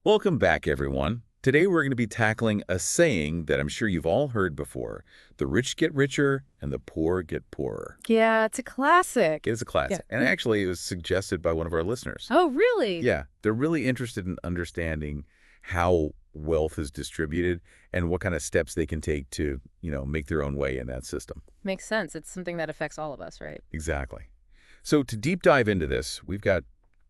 Welcome back, everyone. Today we're going to be tackling a saying that I'm sure you've all heard before. The rich get richer and the poor get poorer. Yeah, it's a classic. It is a Yeah. classic. And actually, it was suggested by one of our listeners. Oh, really? Yeah, they're really interested in understanding how wealth is distributed and what kind of steps they can take to, make their own way in that system. Makes sense. It's something that affects all of us, right? Exactly. So to deep dive into this, we've got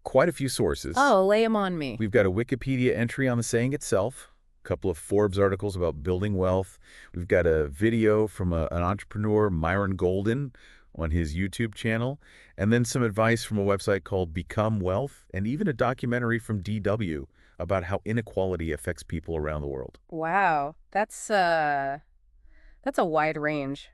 quite a few sources. Oh, lay 'em on me. We've got a Wikipedia entry on the saying itself, a couple of Forbes articles about building wealth. We've got a video from an entrepreneur, Myron Golden, on his YouTube channel, and then some advice from a website called Become Wealth, and even a documentary from DW about how inequality affects people around the world. Wow. That's a wide range.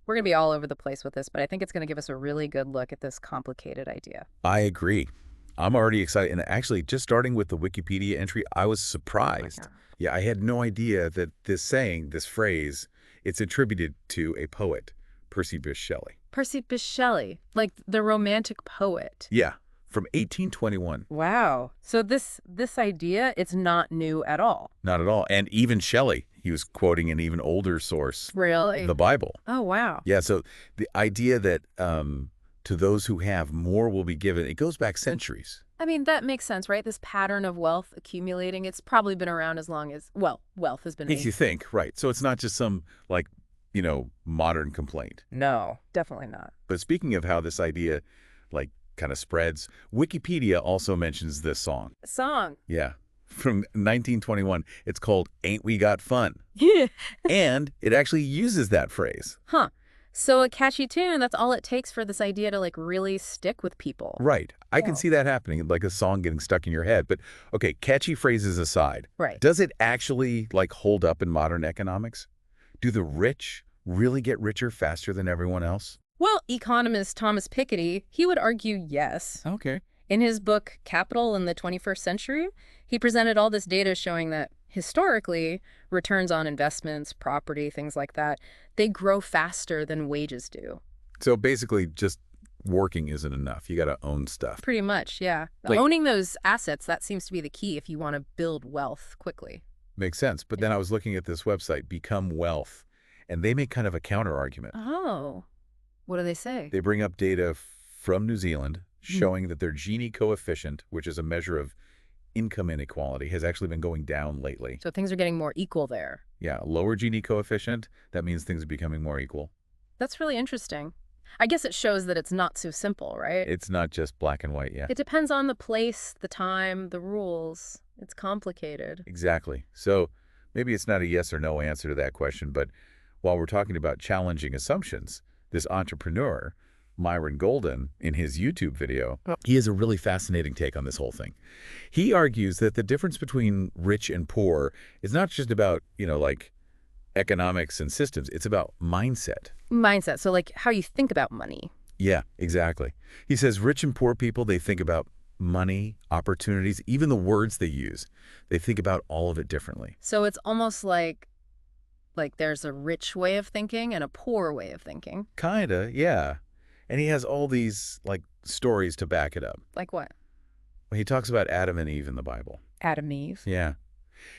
We're going to be all over the place with this, but I think it's going to give us a really good look at this complicated idea. I agree. I'm already excited. And actually, just starting with the Wikipedia entry, I was surprised. God. Yeah, I had no idea that this saying, this phrase, it's attributed to a poet, Percy Bysshe Shelley. Percy Bysshe Shelley, like the romantic poet. Yeah, from 1821. Wow. So this idea, it's not new at all. Not at all. And even Shelley, he was quoting an even older source, Really? the Bible. Oh, wow. Yeah, so the idea that to those who have, more will be given, it goes back centuries. I mean, that makes sense, right? This pattern of wealth accumulating, it's probably been around as long as, well, wealth has been Makes made. you think, right. So it's not just some, modern complaint. No, definitely not. But speaking of how this idea, kind of spreads, Wikipedia also mentions this song. Song. Yeah, from 1921. It's called Ain't We Got Fun? Yeah. And it actually uses that phrase. Huh. So a catchy tune, that's all it takes for this idea to really stick with people. Right. I can Wow. see that happening, like a song getting stuck in your head. But, okay, catchy phrases aside, Right. does it actually, hold up in modern economics? Do the rich really get richer faster than everyone else? Well, economist Thomas Piketty, he would argue yes. Okay. In his book, Capital in the 21st Century, he presented all this data showing that historically, returns on investments, property, things like that, they grow faster than wages do. So basically, just working isn't enough. You got to own stuff. Pretty much, yeah. Like- Owning those assets, that seems to be the key if you want to build wealth quickly. Makes sense. But then I was looking at this website, Become Wealth, and they make kind of a counter argument. Oh, what do they say? They bring up data from New Zealand showing that their Gini coefficient, which is a measure of income inequality, has actually been going down lately. So things are getting more equal there. Yeah, lower Gini coefficient, that means things are becoming more equal. That's really interesting. I guess it shows that it's not so simple, right? It's not just black and white, yeah. It depends on the place, the time, the rules. It's complicated. Exactly. So maybe it's not a yes or no answer to that question, but while we're talking about challenging assumptions, this entrepreneur, Myron Golden, in his YouTube video, he has a really fascinating take on this whole thing. He argues that the difference between rich and poor is not just about, economics and systems. It's about mindset. Mindset, so how you think about money. Yeah, exactly. He says rich and poor people, they think about money, opportunities, even the words they use. They think about all of it differently. So it's almost like there's a rich way of thinking and a poor way of thinking. Kinda, yeah. And he has all these, stories to back it up. Like what? He talks about Adam and Eve in the Bible. Adam, Eve. Yeah.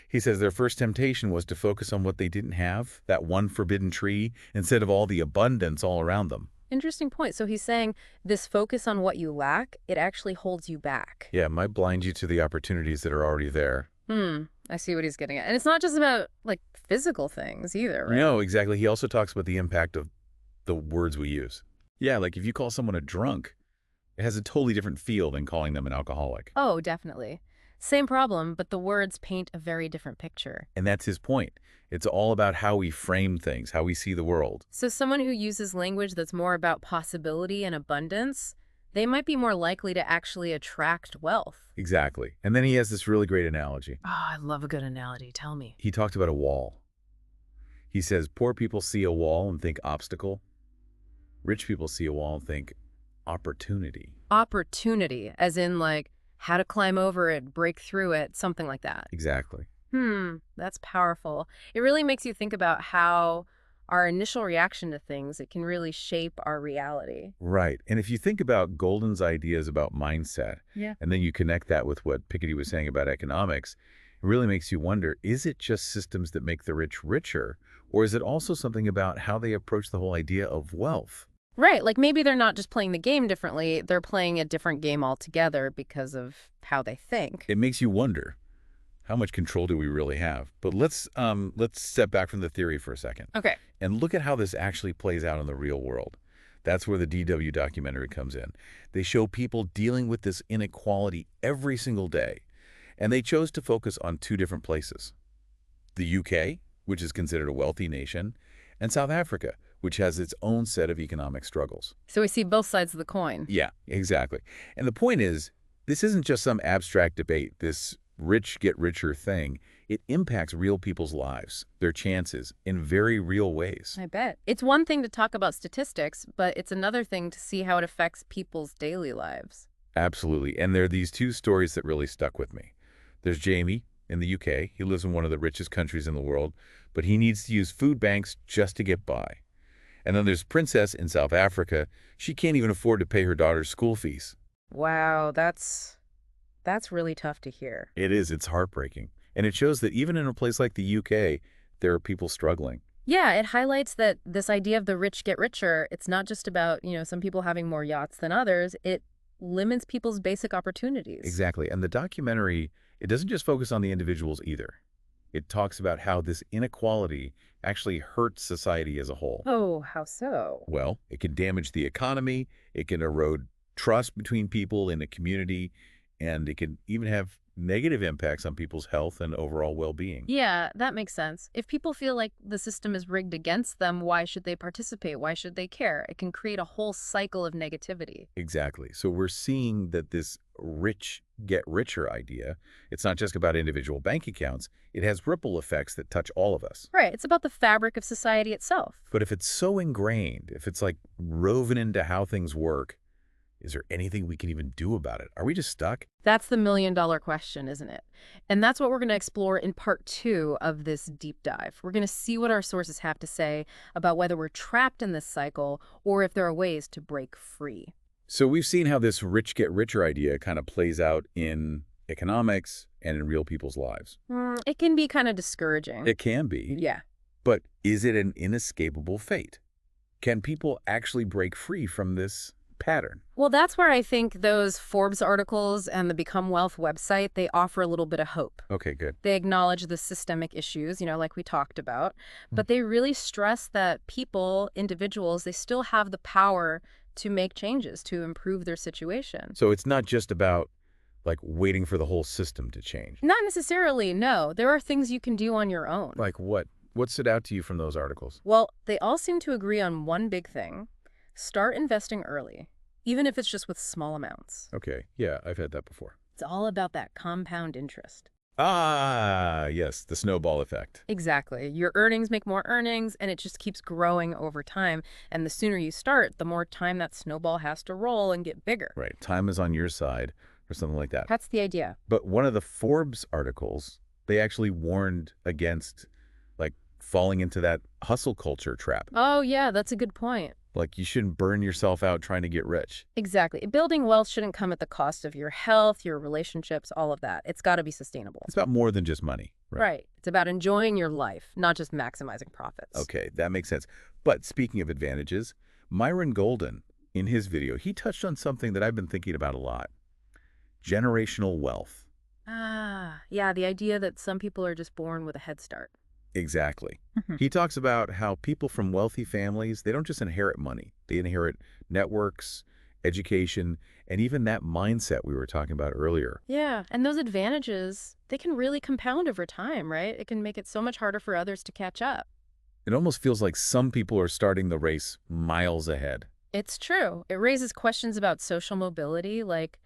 He says their first temptation was to focus on what they didn't have, that one forbidden tree, instead of all the abundance all around them. Interesting point. So he's saying this focus on what you lack, it actually holds you back. Yeah, it might blind you to the opportunities that are already there. I see what he's getting at. And it's not just about, physical things either, right? No, exactly. He also talks about the impact of the words we use. Yeah, if you call someone a drunk, it has a totally different feel than calling them an alcoholic. Oh, definitely. Same problem, but the words paint a very different picture. And that's his point. It's all about how we frame things, how we see the world. So someone who uses language that's more about possibility and abundance, they might be more likely to actually attract wealth. Exactly. And then he has this really great analogy. Oh, I love a good analogy. Tell me. He talked about a wall. He says poor people see a wall and think obstacle. Rich people see a wall and think opportunity. Opportunity, as in how to climb over it, break through it, something like that. Exactly. That's powerful. It really makes you think about how our initial reaction to things, it can really shape our reality. Right. And if you think about Golden's ideas about mindset, Yeah. and then you connect that with what Piketty was saying about economics, it really makes you wonder, is it just systems that make the rich richer, or is it also something about how they approach the whole idea of wealth? Right, like maybe they're not just playing the game differently, they're playing a different game altogether because of how they think. It makes you wonder, how much control do we really have? But let's step back from the theory for a second Okay. and look at how this actually plays out in the real world. That's where the DW documentary comes in. They show people dealing with this inequality every single day, and they chose to focus on two different places. The UK, which is considered a wealthy nation, and South Africa, which has its own set of economic struggles. So we see both sides of the coin. Yeah, exactly. And the point is, this isn't just some abstract debate, this rich get richer thing. It impacts real people's lives, their chances, in very real ways. I bet. It's one thing to talk about statistics, but it's another thing to see how it affects people's daily lives. Absolutely. And there are these two stories that really stuck with me. There's Jamie in the UK. He lives in one of the richest countries in the world, but he needs to use food banks just to get by. And then there's Princess in South Africa. She can't even afford to pay her daughter's school fees. Wow, that's really tough to hear. It is. It's heartbreaking. And it shows that even in a place like the UK, there are people struggling. Yeah, it highlights that this idea of the rich get richer, it's not just about, some people having more yachts than others. It limits people's basic opportunities. Exactly. And the documentary, it doesn't just focus on the individuals either. It talks about how this inequality actually hurts society as a whole. Oh, how so? Well, it can damage the economy, it can erode trust between people in a community, and it can even have negative impacts on people's health and overall well-being. Yeah, that makes sense. If people feel like the system is rigged against them, why should they participate? Why should they care? It can create a whole cycle of negativity. Exactly. So we're seeing that this rich get richer idea, it's not just about individual bank accounts, it has ripple effects that touch all of us. Right, it's about the fabric of society itself. But if it's so ingrained, if it's like woven into how things work, is there anything we can even do about it? Are we just stuck? That's the million-dollar question, isn't it? And that's what we're going to explore in part 2 of this deep dive. We're going to see what our sources have to say about whether we're trapped in this cycle or if there are ways to break free. So we've seen how this rich get richer idea kind of plays out in economics and in real people's lives. It can be kind of discouraging. It can be. Yeah. But is it an inescapable fate? Can people actually break free from this pattern? Well, that's where I think those Forbes articles and the Become Wealth website, they offer a little bit of hope. Okay, good. They acknowledge the systemic issues, like we talked about, but they really stress that people, individuals, they still have the power to make changes, to improve their situation. So it's not just about like waiting for the whole system to change. Not necessarily, no. There are things you can do on your own. Like what? What stood out to you from those articles? Well, they all seem to agree on one big thing. Start investing early, even if it's just with small amounts. Okay, yeah, I've had that before. It's all about that compound interest. Ah, yes, the snowball effect. Exactly. Your earnings make more earnings, and it just keeps growing over time. And the sooner you start, the more time that snowball has to roll and get bigger. Right, time is on your side or something like that. That's the idea. But one of the Forbes articles, they actually warned against like falling into that hustle culture trap. Oh, yeah, that's a good point. Like you shouldn't burn yourself out trying to get rich. Exactly. Building wealth shouldn't come at the cost of your health, your relationships, all of that. It's got to be sustainable. It's about more than just money. Right. It's about enjoying your life, not just maximizing profits. Okay, that makes sense. But speaking of advantages, Myron Golden, in his video, he touched on something that I've been thinking about a lot. Generational wealth. Ah, yeah, the idea that some people are just born with a head start. Exactly. He talks about how people from wealthy families, they don't just inherit money. They inherit networks, education, and even that mindset we were talking about earlier. Yeah, and those advantages, they can really compound over time, right? It can make it so much harder for others to catch up. It almost feels like some people are starting the race miles ahead. It's true. It raises questions about social mobility, like,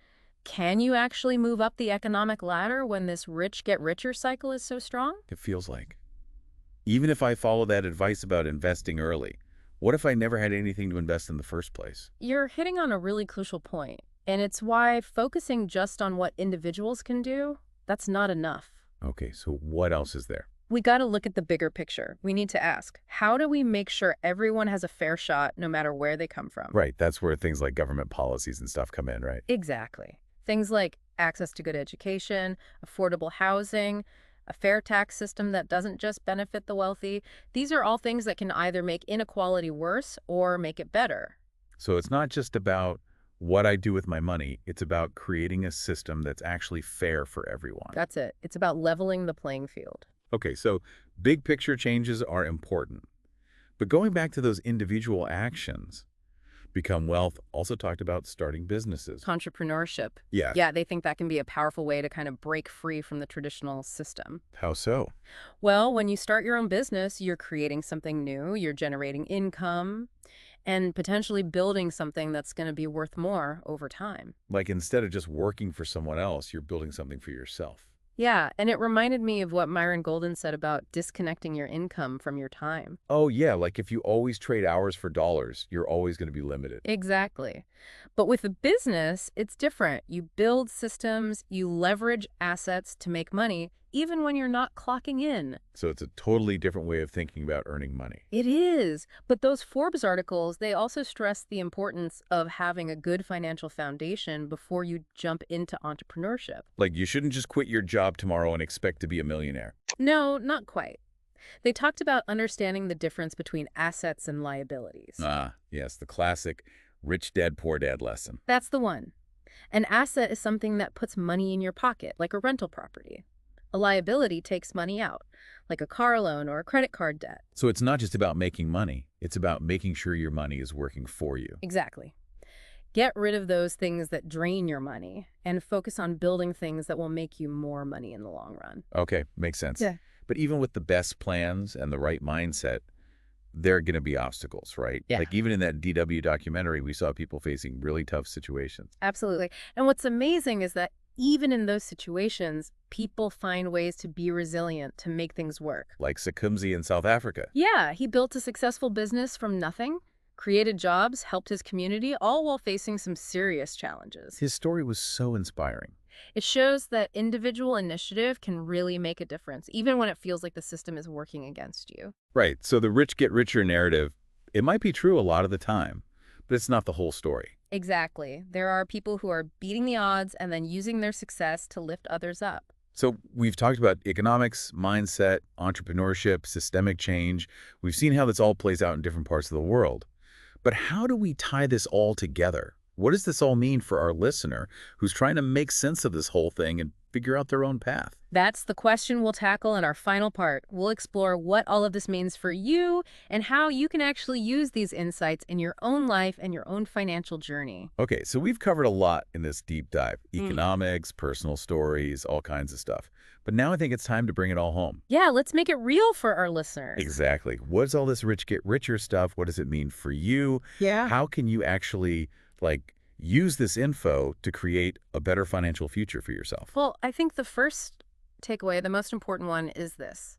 can you actually move up the economic ladder when this rich get richer cycle is so strong? It feels like. Even if I follow that advice about investing early, what if I never had anything to invest in the first place? You're hitting on a really crucial point, and it's why focusing just on what individuals can do, that's not enough. Okay, so what else is there? We got to look at the bigger picture. We need to ask, how do we make sure everyone has a fair shot no matter where they come from? Right, that's where things like government policies and stuff come in, right? Exactly. Things like access to good education, affordable housing, a fair tax system that doesn't just benefit the wealthy. These are all things that can either make inequality worse or make it better. So it's not just about what I do with my money, it's about creating a system that's actually fair for everyone. That's it. It's about leveling the playing field. Okay, so big picture changes are important. But going back to those individual actions, Become Wealth also talked about starting businesses. Entrepreneurship. Yeah. Yeah, they think that can be a powerful way to kind of break free from the traditional system. How so? Well, when you start your own business, you're creating something new, you're generating income, and potentially building something that's going to be worth more over time. Like instead of just working for someone else, you're building something for yourself. Yeah, and it reminded me of what Myron Golden said about disconnecting your income from your time. Oh yeah, like if you always trade hours for dollars, you're always going to be limited. Exactly. But with a business, it's different. You build systems, you leverage assets to make money, even when you're not clocking in. So it's a totally different way of thinking about earning money. It is. But those Forbes articles, they also stress the importance of having a good financial foundation before you jump into entrepreneurship. Like you shouldn't just quit your job tomorrow and expect to be a millionaire. No, not quite. They talked about understanding the difference between assets and liabilities. Ah, yes, the classic rich dad, poor dad lesson. That's the one. An asset is something that puts money in your pocket, like a rental property. A liability takes money out, like a car loan or a credit card debt. So it's not just about making money. It's about making sure your money is working for you. Exactly. Get rid of those things that drain your money and focus on building things that will make you more money in the long run. Okay, makes sense. Yeah. But even with the best plans and the right mindset, there are going to be obstacles, right? Yeah. Like even in that DW documentary, we saw people facing really tough situations. Absolutely. And what's amazing is that even in those situations, people find ways to be resilient, to make things work. Like Sakumzi in South Africa. Yeah, he built a successful business from nothing, created jobs, helped his community, all while facing some serious challenges. His story was so inspiring. It shows that individual initiative can really make a difference, even when it feels like the system is working against you. Right. So the rich get richer narrative, it might be true a lot of the time, but it's not the whole story. Exactly. There are people who are beating the odds and then using their success to lift others up. So we've talked about economics, mindset, entrepreneurship, systemic change. We've seen how this all plays out in different parts of the world. But how do we tie this all together? What does this all mean for our listener who's trying to make sense of this whole thing and figure out their own path? That's the question we'll tackle in our final part. We'll explore what all of this means for you and how you can actually use these insights in your own life and your own financial journey. Okay, so we've covered a lot in this deep dive. Economics, personal stories, all kinds of stuff. But now I think it's time to bring it all home. Yeah, let's make it real for our listeners. Exactly. What's all this rich get richer stuff? What does it mean for you? Yeah. How can you actually, use this info to create a better financial future for yourself? Well, I think the first takeaway, the most important one, is this.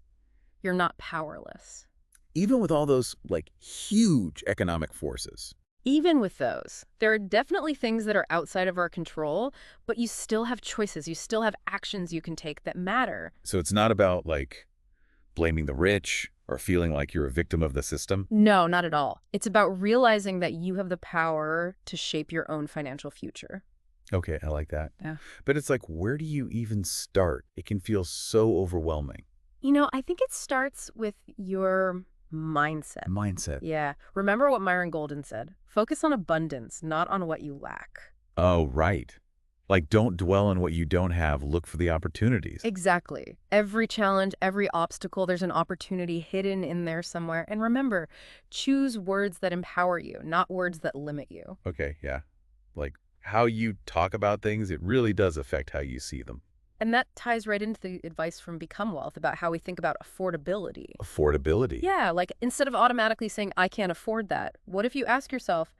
You're not powerless. Even with all those, huge economic forces. Even with those, there are definitely things that are outside of our control, but you still have choices. You still have actions you can take that matter. So it's not about, blaming the rich or feeling like you're a victim of the system? No, not at all. It's about realizing that you have the power to shape your own financial future. Okay, I like that. Yeah. But it's where do you even start? It can feel so overwhelming. I think it starts with your mindset. Mindset. Yeah. Remember what Myron Golden said. Focus on abundance, not on what you lack. Oh, right. Don't dwell on what you don't have. Look for the opportunities. Exactly. Every challenge, every obstacle, there's an opportunity hidden in there somewhere. And remember, choose words that empower you, not words that limit you. Okay, yeah. How you talk about things, it really does affect how you see them. And that ties right into the advice from Become Wealth about how we think about affordability. Affordability. Yeah, instead of automatically saying, I can't afford that, what if you ask yourself,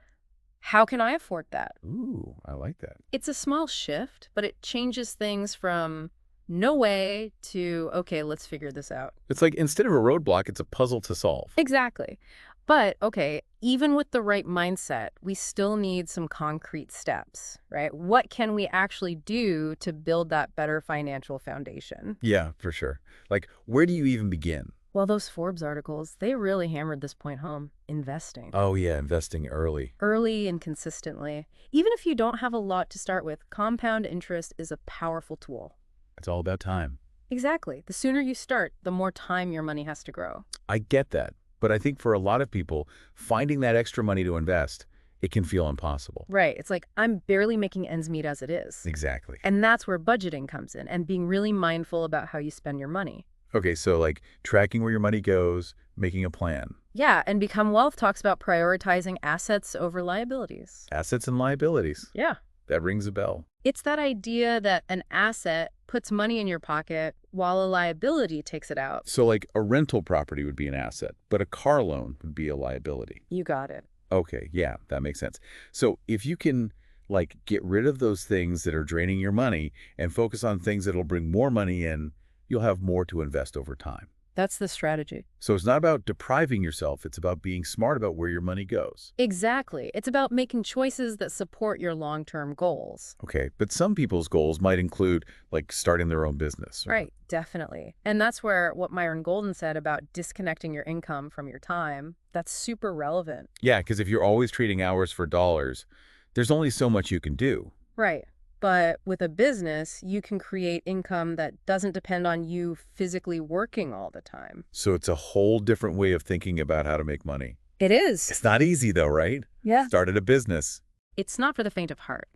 how can I afford that? Ooh, I like that. It's a small shift, but it changes things from no way to, okay, let's figure this out. It's instead of a roadblock, it's a puzzle to solve. Exactly. But, okay, even with the right mindset, we still need some concrete steps, right? What can we actually do to build that better financial foundation? Yeah, for sure. Like, where do you even begin? Well, those Forbes articles, they really hammered this point home. Investing. Oh, yeah, investing early. Early and consistently. Even if you don't have a lot to start with, compound interest is a powerful tool. It's all about time. Exactly. The sooner you start, the more time your money has to grow. I get that. But I think for a lot of people, finding that extra money to invest, it can feel impossible. Right. It's like, I'm barely making ends meet as it is. Exactly. And that's where budgeting comes in and being really mindful about how you spend your money. Okay, so like tracking where your money goes, making a plan. Yeah, and Become Wealth talks about prioritizing assets over liabilities. Assets and liabilities. Yeah. That rings a bell. It's that idea that an asset puts money in your pocket while a liability takes it out. So like a rental property would be an asset, but a car loan would be a liability. You got it. Okay, yeah, that makes sense. So if you can like get rid of those things that are draining your money and focus on things that'll bring more money in, you'll have more to invest over time. That's the strategy. So it's not about depriving yourself, it's about being smart about where your money goes. Exactly. It's about making choices that support your long-term goals. Okay, but some people's goals might include like starting their own business. Right, definitely. And that's where what Myron Golden said about disconnecting your income from your time, that's super relevant. Yeah, because if you're always trading hours for dollars, there's only so much you can do. Right. But with a business, you can create income that doesn't depend on you physically working all the time. So it's a whole different way of thinking about how to make money. It is. It's not easy though, right? Yeah. Started a business. It's not for the faint of heart.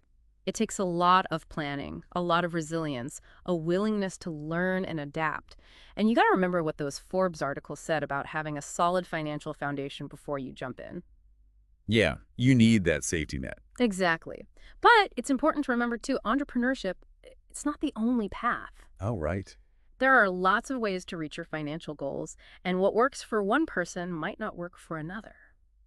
It takes a lot of planning, a lot of resilience, a willingness to learn and adapt. And you got to remember what those Forbes articles said about having a solid financial foundation before you jump in. Yeah, you need that safety net. Exactly. But it's important to remember, too, entrepreneurship, it's not the only path. Oh, right. There are lots of ways to reach your financial goals, and what works for one person might not work for another.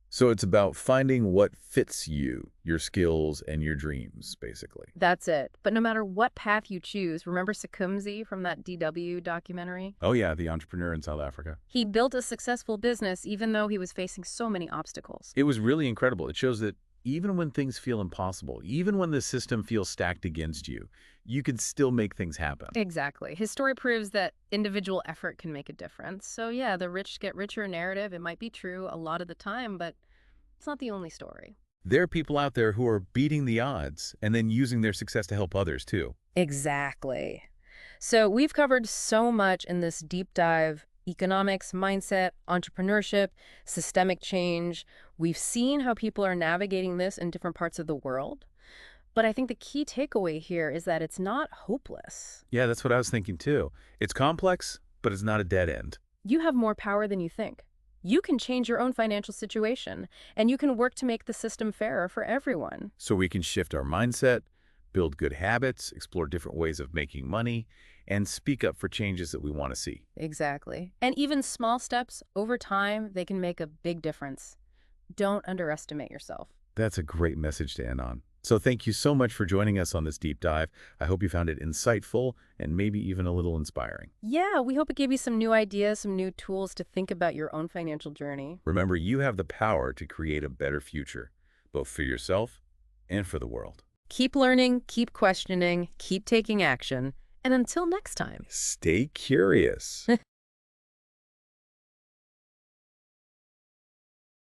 So it's about finding what fits you, your skills, and your dreams, basically. That's it. But no matter what path you choose, remember Sukumzi from that DW documentary? Oh yeah, the entrepreneur in South Africa. He built a successful business even though he was facing so many obstacles. It was really incredible. It shows that even when things feel impossible, even when the system feels stacked against you, you can still make things happen. Exactly. His story proves that individual effort can make a difference. So yeah, the rich get richer narrative, it might be true a lot of the time, but it's not the only story. There are people out there who are beating the odds and then using their success to help others too. Exactly. So we've covered so much in this deep dive: economics, mindset, entrepreneurship, systemic change. We've seen how people are navigating this in different parts of the world. But I think the key takeaway here is that it's not hopeless. Yeah, that's what I was thinking too. It's complex, but it's not a dead end. You have more power than you think. You can change your own financial situation, and you can work to make the system fairer for everyone. So we can shift our mindset, build good habits, explore different ways of making money, and speak up for changes that we want to see. Exactly. And even small steps over time, they can make a big difference. Don't underestimate yourself. That's a great message to end on. So thank you so much for joining us on this deep dive. I hope you found it insightful and maybe even a little inspiring. Yeah, we hope it gave you some new ideas, some new tools to think about your own financial journey. Remember, you have the power to create a better future, both for yourself and for the world. Keep learning, keep questioning, keep taking action, and until next time. Stay curious.